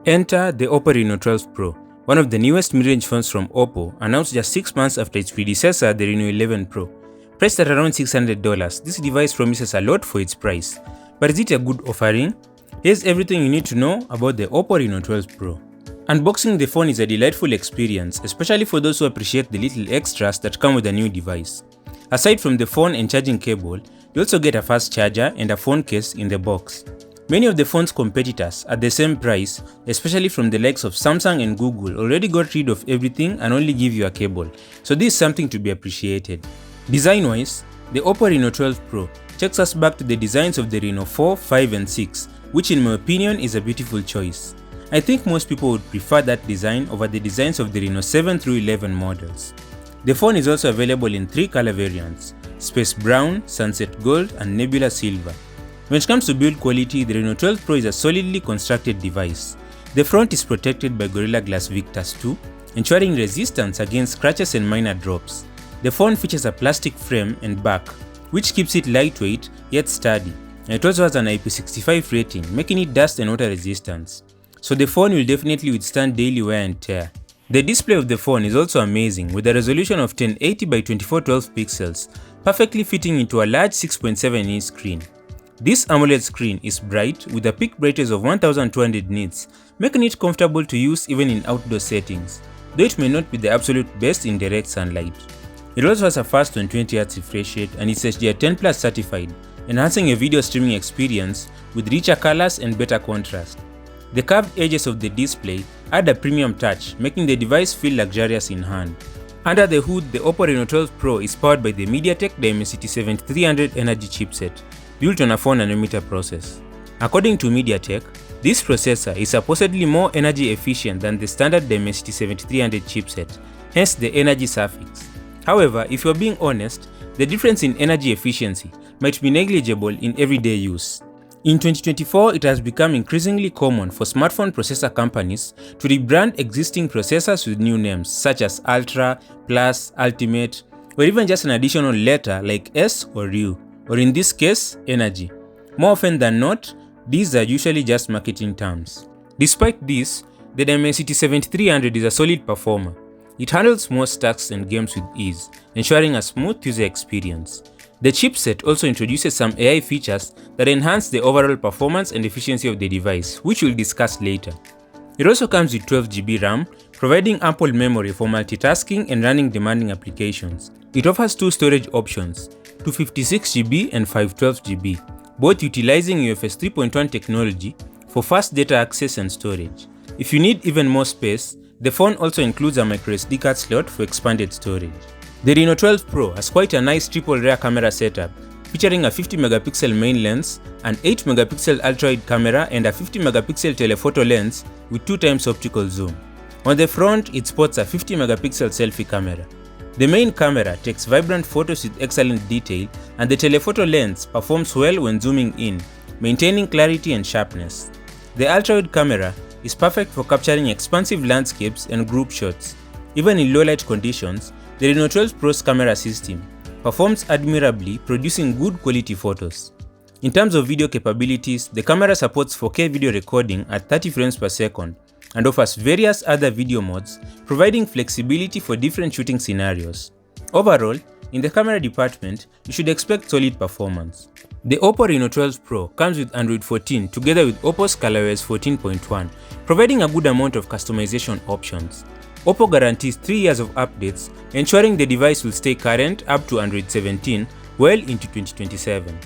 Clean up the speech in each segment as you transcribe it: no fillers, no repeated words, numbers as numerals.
Enter the Oppo Reno 12 Pro, one of the newest mid-range phones from Oppo, announced just 6 months after its predecessor, the Reno 11 Pro. Priced at around $600, this device promises a lot for its price. But is it a good offering? Here's everything you need to know about the Oppo Reno 12 Pro. Unboxing the phone is a delightful experience, especially for those who appreciate the little extras that come with a new device. Aside from the phone and charging cable, you also get a fast charger and a phone case in the box. Many of the phone's competitors at the same price, especially from the likes of Samsung and Google, already got rid of everything and only give you a cable, so this is something to be appreciated. Design-wise, the Oppo Reno 12 Pro takes us back to the designs of the Reno 4, 5 and 6, which in my opinion is a beautiful choice. I think most people would prefer that design over the designs of the Reno 7 through 11 models. The phone is also available in 3 color variants: Space Brown, Sunset Gold and Nebula Silver. When it comes to build quality, the Reno 12 Pro is a solidly constructed device. The front is protected by Gorilla Glass Victus 2, ensuring resistance against scratches and minor drops. The phone features a plastic frame and back, which keeps it lightweight yet sturdy, and it also has an IP65 rating, making it dust and water resistant. So the phone will definitely withstand daily wear and tear. The display of the phone is also amazing, with a resolution of 1080 by 2412 pixels, perfectly fitting into a large 6.7-inch screen. This AMOLED screen is bright with a peak brightness of 1200 nits, making it comfortable to use even in outdoor settings, though it may not be the absolute best in direct sunlight. It also has a fast 120Hz refresh rate and is HDR10+ certified, enhancing your video streaming experience with richer colors and better contrast. The curved edges of the display add a premium touch, making the device feel luxurious in hand. Under the hood, the Oppo Reno 12 Pro is powered by the MediaTek Dimensity 7300 Energy chipset, built on a 4nm process. According to MediaTek, this processor is supposedly more energy efficient than the standard Dimensity 7300 chipset, hence the energy suffix. However, if you're being honest, the difference in energy efficiency might be negligible in everyday use. In 2024, it has become increasingly common for smartphone processor companies to rebrand existing processors with new names such as Ultra, Plus, Ultimate, or even just an additional letter like S or U, or in this case, Energy. More often than not, these are usually just marketing terms. Despite this, the Dimensity 7300 is a solid performer. It handles most tasks and games with ease, ensuring a smooth user experience. The chipset also introduces some AI features that enhance the overall performance and efficiency of the device, which we'll discuss later. It also comes with 12GB RAM, providing ample memory for multitasking and running demanding applications. It offers 2 storage options, 256GB and 512GB, both utilizing UFS 3.1 technology for fast data access and storage. If you need even more space, the phone also includes a microSD card slot for expanded storage. The Reno 12 Pro has quite a nice triple rear camera setup, featuring a 50MP main lens, an 8MP ultra-wide camera and a 50MP telephoto lens with 2x optical zoom. On the front, it sports a 50MP selfie camera. The main camera takes vibrant photos with excellent detail, and the telephoto lens performs well when zooming in, maintaining clarity and sharpness. The ultra-wide camera is perfect for capturing expansive landscapes and group shots. Even in low-light conditions, the Reno 12 Pro's camera system performs admirably, producing good quality photos. In terms of video capabilities, the camera supports 4K video recording at 30 frames per second and offers various other video modes, providing flexibility for different shooting scenarios. Overall, in the camera department, you should expect solid performance. The Oppo Reno 12 Pro comes with Android 14 together with Oppo's ColorOS 14.1, providing a good amount of customization options. Oppo guarantees 3 years of updates, ensuring the device will stay current up to Android 17 well into 2027.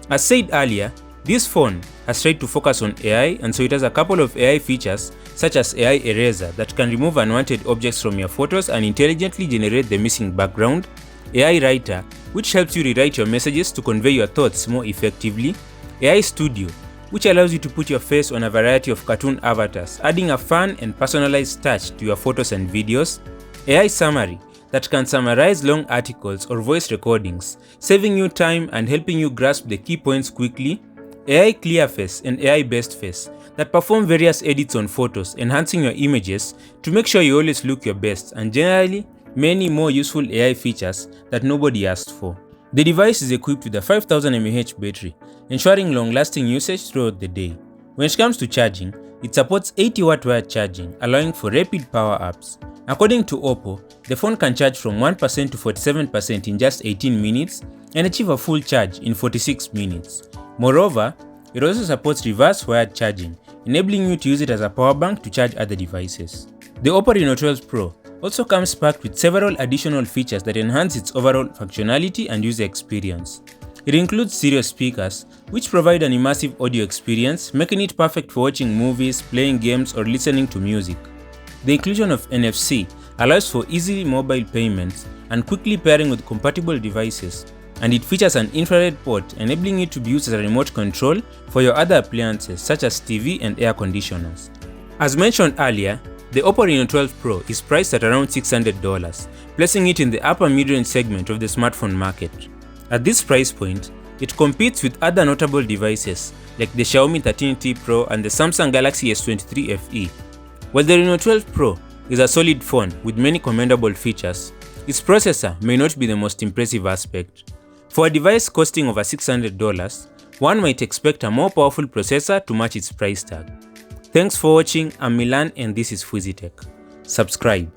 As said earlier, this phone has tried to focus on AI, and so it has a couple of AI features such as AI Eraser that can remove unwanted objects from your photos and intelligently generate the missing background, AI Writer, which helps you rewrite your messages to convey your thoughts more effectively, AI Studio, which allows you to put your face on a variety of cartoon avatars, adding a fun and personalized touch to your photos and videos, AI Summary, that can summarize long articles or voice recordings, saving you time and helping you grasp the key points quickly, AI Clearface and AI Bestface, that perform various edits on photos, enhancing your images to make sure you always look your best, and generally, many more useful AI features that nobody asked for. The device is equipped with a 5000 mAh battery, ensuring long-lasting usage throughout the day. When it comes to charging, it supports 80-watt wired charging, allowing for rapid power ups. According to Oppo, the phone can charge from 1% to 47% in just 18 minutes and achieve a full charge in 46 minutes. Moreover, it also supports reverse wired charging, enabling you to use it as a power bank to charge other devices. The Oppo Reno 12 Pro also comes packed with several additional features that enhance its overall functionality and user experience. It includes stereo speakers, which provide an immersive audio experience, making it perfect for watching movies, playing games, or listening to music. The inclusion of NFC allows for easy mobile payments and quickly pairing with compatible devices, and it features an infrared port enabling it to be used as a remote control for your other appliances such as TV and air conditioners. As mentioned earlier, the Oppo Reno 12 Pro is priced at around $600, placing it in the upper mid-range segment of the smartphone market. At this price point, it competes with other notable devices like the Xiaomi 13T Pro and the Samsung Galaxy S23 FE. While the Reno 12 Pro is a solid phone with many commendable features, its processor may not be the most impressive aspect. For a device costing over $600, one might expect a more powerful processor to match its price tag. Thanks for watching. I'm Milan and this is Fuzitech. Subscribe.